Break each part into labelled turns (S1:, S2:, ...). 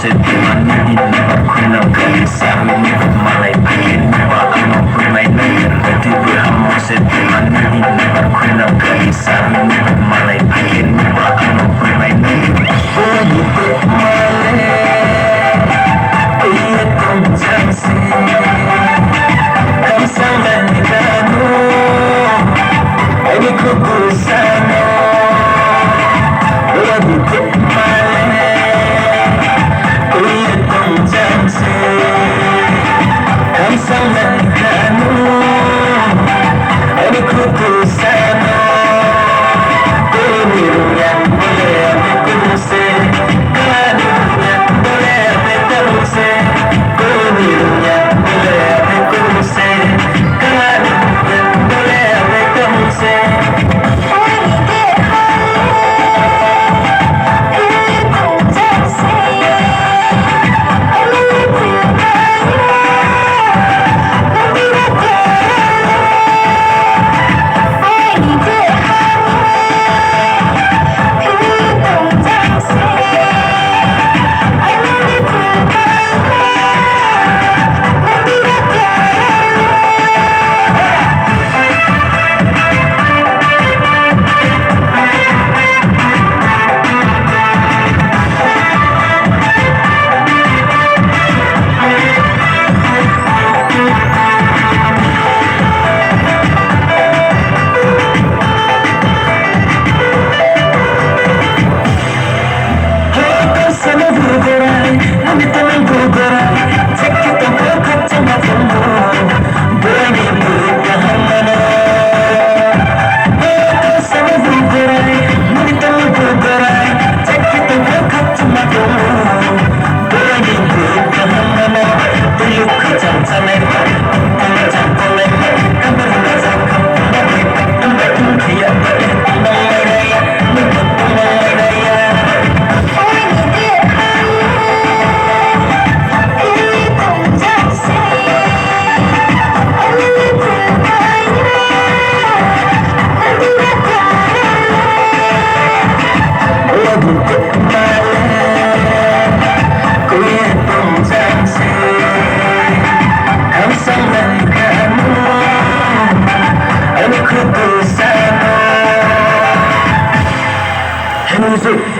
S1: Settimana aku nak kisah ini malai bikin buat aku permainan Berarti berhamu settimana aku nak kisah ini malai bikin buat aku permainan Bagi malai iya kencang sih Kamu sampai kamu ini kukusano Bagi malai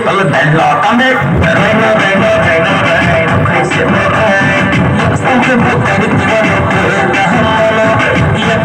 S1: Kalau belok kami Reno Crazy Sampai buka di tiba-tiba Iya